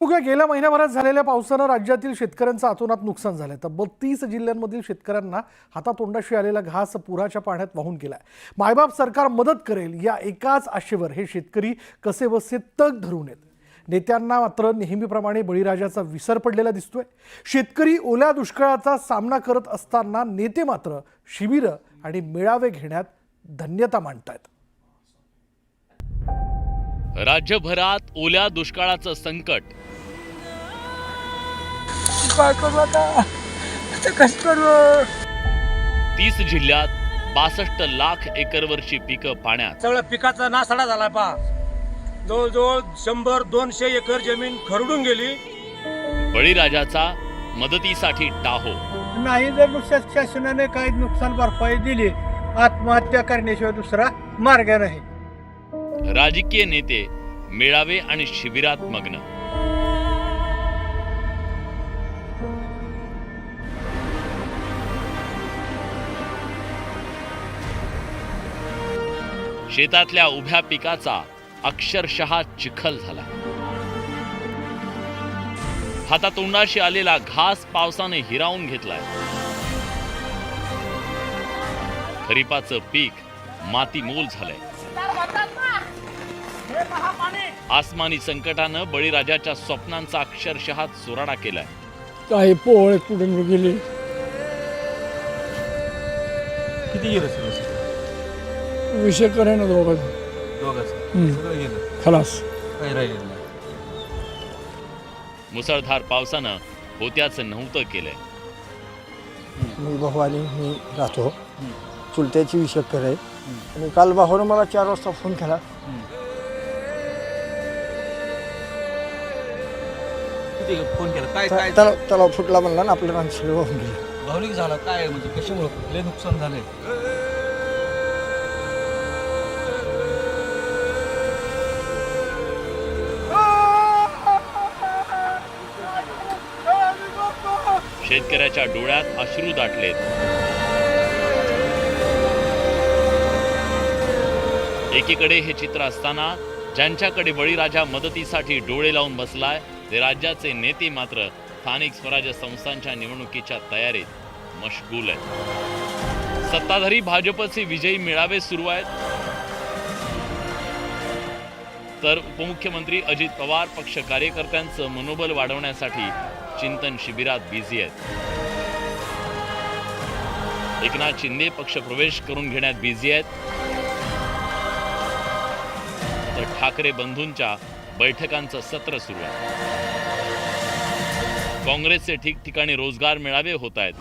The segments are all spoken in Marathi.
गेल्या महिन्याभरात झालेल्या पावसानं राज्यातील शेतकऱ्यांचं अतोनात नुकसान झालंय। तब्बल 30 जिल्ह्यांमधील शेतकऱ्यांना हातातोंडाशी आलेला घास पुराच्या पाण्यात वाहून गेलाय। मायबाप सरकार मदत करेल या एकाच आशेवर हे शेतकरी कसेबसे तग धरून आहेत। नेत्यांना मात्र नेहमीप्रमाणे बळीराजाचा विसर पडलेला दिसतोय। शेतकरी ओल्या दुष्काळाचा सामना करत असताना नेते मात्र शिबिरं आणि मेळावे घेण्यात धन्यता मानतायत। राज्यभरात ओल्या दुष्काळाचं संकट। काय करू आता कसं करू? 30 जिल्ह्यात 62 लाख एकरवरची पिकं पाण्यात। सगळं पिकाचा नासाडा झाला पा। जवळजवळ 100-200 एकर जमीन खरडून गेली। बळीराजाचा मदतीसाठी टाहो नाही। जर शासनाने काही नुकसान भरपाई दिली, आत्महत्या करण्याशिवाय दुसरा मार्ग नाही। राजकीय नेते मेळावे आणि शिबिरात मग्न। शेतातल्या उभ्या पिकाचा अक्षरशः चिखल झाला। हातातोंडाशी आलेला घास पावसाने हिरावून घेतलाय। खरीपाचं पीक मातीमोल झालंय। आसमानी संकटानं बळीराजाच्या स्वप्नांचा अक्षरशः चुराडा केलाय। काही पोळे पुढून गेले। किती गेलं विषय करे ना दोघं खलास काही राहिलेलं नाही। मुसळधार पावसानं होत्याचं नव्हतं केलंय। मी भवानी मी राहतो, चुलत्याची विषयकर आहे। आणि काल भावानं मला 4 वाजता फोन केला। किती फोन केला? काय काय तलाव फुटला म्हणला ना, आपल्या माणसं वाहून गेलं। भावनिक झाला काय म्हणजे कशामुळे लय नुकसान झाले? शेतकऱ्याच्या डोळ्यात अश्रू दाटलेत। एकीकडे हे चित्र असताना ज्यांच्याकडे बळीराजा मदतीसाठी डोळे लावून बसलाय ते राज्याचे नेते मात्र स्थानिक स्वराज्य संस्थांच्या निवडणुकीच्या तयारीत मशगूल आहेत। सत्ताधारी भाजपचे विजयी मेळावे सुरू आहेत, तर उपमुख्यमंत्री अजित पवार पक्ष कार्यकर्त्यांचं मनोबल वाढवण्यासाठी चिंतन शिबिरात बिझी आहेत। एकनाथ शिंदे पक्ष प्रवेश करून घेण्यात बिझी आहेत, तर ठाकरे बंधूंच्या बैठकांचं सत्र सुरू आहे। काँग्रेसचे ठिकठिकाणी रोजगार मेळावे होत आहेत,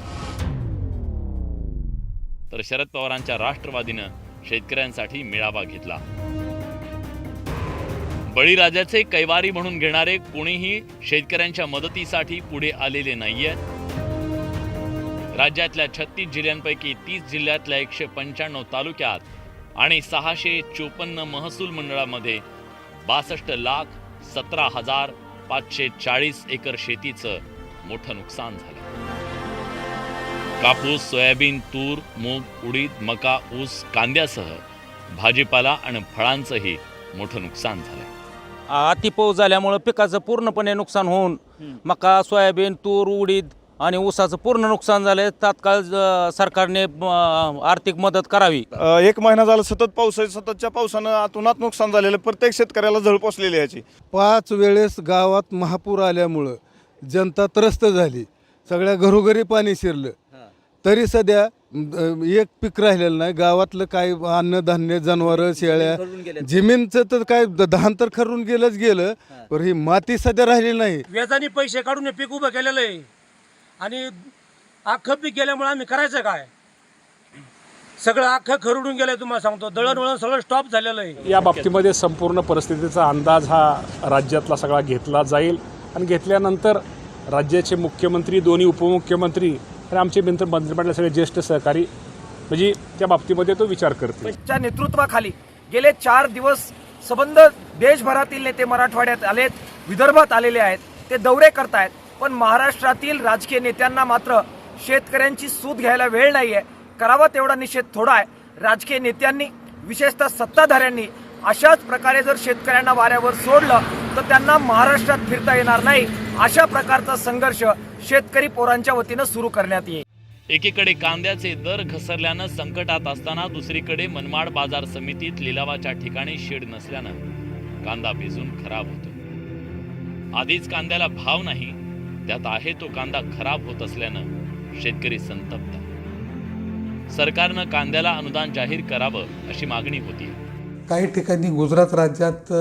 तर शरद पवारांच्या राष्ट्रवादीनं शेतकऱ्यांसाठी मेळावा घेतला। बळीराजाचे कैवारी म्हणून घेणारे कोणीही शेतकऱ्यांच्या मदतीसाठी पुढे आलेले नाहीये। राज्यातल्या 36 जिल्ह्यांपैकी 30 जिल्ह्यातल्या 195 तालुक्यात आणि 654 महसूल मंडळामध्ये 62,17,540 एकर शेतीचं मोठं नुकसान झालं। कापूस, सोयाबीन, तूर, मूग, उडीद, मका, ऊस, कांद्यासह भाजीपाला आणि फळांचंही मोठं नुकसान झालं। अति पाऊस झाल्यामुळे पिकाचं पूर्णपणे नुकसान होऊन मका, सोयाबीन, तूर, उडीद आणि ऊसाचं पूर्ण नुकसान झालंय। तात्काळ सरकारने आर्थिक मदत करावी। 1 महिना झाला सतत पाऊस आहे। सततच्या पावसानं अतोनात नुकसान झालेलं, प्रत्येक शेतकऱ्याला झळ पोचलेली याची। 5 वेळेस गावात महापूर आल्यामुळं जनता त्रस्त झाली, सगळ्या घरोघरी पाणी शिरलं। तरी सध्या एक पीक राहिलेलं नाही। गावातलं काय अन्नधान्य, जनावरं, शेळ्या, जमीनचं तर काय धान तर खरून गेलं, पण ही माती सध्या राहिली नाही। व्याजाने पैसे काढून हे पीक उभं केलेलं आहे आणि अख्खं पीक गेल्यामुळे आम्ही करायचं काय? सगळं अख्खं खरडून गेलंय। तुम्हाला सांगतो, दळणवळण सगळं स्टॉप झालेलं आहे। या बाबतीमध्ये संपूर्ण परिस्थितीचा अंदाज हा राज्यातला सगळा घेतला जाईल आणि घेतल्यानंतर राज्याचे मुख्यमंत्री, दोन्ही उपमुख्यमंत्री आणि आमचे मंत्रिमंडळातले सगळे ज्येष्ठ सहकारी म्हणजे त्या बाबतीमध्ये तो विचार करतील। च्या नेतृत्वाखाली गेले 4 दिवस सबंध देशभरातील नेते मराठवाड्यात आलेत, विदर्भात आलेले आहेत, ते दौरे करतायत। पण महाराष्ट्रातील राजकीय नेत्यांना मात्र शेतकऱ्यांची सूत घ्यायला वेळ नाहीये। करावा तेवढा निषेध थोडा आहे। राजकीय नेत्यांनी, विशेषतः सत्ताधाऱ्यांनी अशाच प्रकारे जर शेतकऱ्यांना वाऱ्यावर सोडलं तर त्यांना महाराष्ट्रात फिरता येणार नाही. अशा प्रकारचा संघर्ष शेतकरी पोरांच्या वतीनं सुरू करण्यात येईल. एकीकडे कांद्याचे दर घसरल्यानं संकटात असताना दुसरीकडे मनमाड बाजार समितीत लिलावाच्या ठिकाणी शेड नसल्यानं कांदा भिजून खराब होतो. आधीच कांद्याला भाव नाही, त्यात आहे तो कांदा खराब होत असल्यानं शेतकरी संतप्त. सरकारनं कांद्याला अनुदान जाहीर करावं अशी मागणी होती. काही ठिकाणी गुजरात राज्यात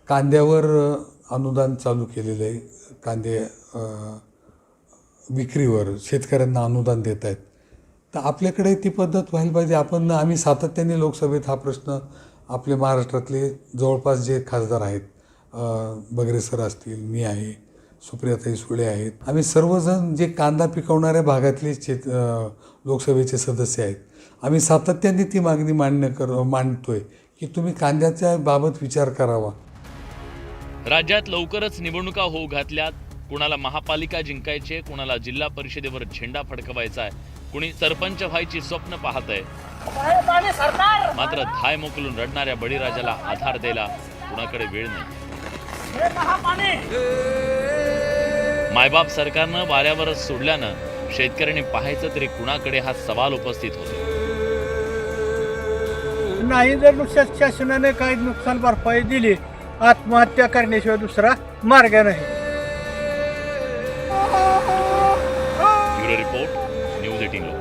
कांद्यावर अनुदान चालू केलेलं आहे. कांदे विक्रीवर शेतकऱ्यांना अनुदान देत आहेत. तर आपल्याकडे ती पद्धत व्हायला पाहिजे. आम्ही सातत्याने लोकसभेत हा प्रश्न आपले महाराष्ट्रातले जवळपास जे खासदार आहेत, बगरे सर असतील, मी आहे, सुप्रियाताई सुळे आहेत, आम्ही सर्वजण जे कांदा पिकवणाऱ्या भागातले लोकसभेचे सदस्य आहेत, आम्ही सातत्याने ती मागणी मांडतोय की तुम्ही कांद्याच्या बाबत विचार करावा. राज्यात लवकरच निवडणुका होऊ घातल्यात. कुणाला महापालिका जिंकायचे, कुणाला जिल्हा परिषदेवर झेंडा फडकवायचा आहे, कुणी सरपंच व्हायची स्वप्न पाहत आहे. मात्र धाय मोकलून रडणाऱ्या बळीराजाला आधार द्यायला कुणाकडे वेळ नाही. मायबाप सरकारनं वाऱ्यावरच सोडल्यानं शेतकऱ्यांनी पाहायचं तरी कुणाकडे हा सवाल उपस्थित होतो. नाही जर नुकसान शासनाने काही नुकसान भरपाई दिली, आत्महत्या करण्याशिवाय दुसरा मार्ग नाही. ब्युरो रिपोर्ट, न्यूज 18 लोक.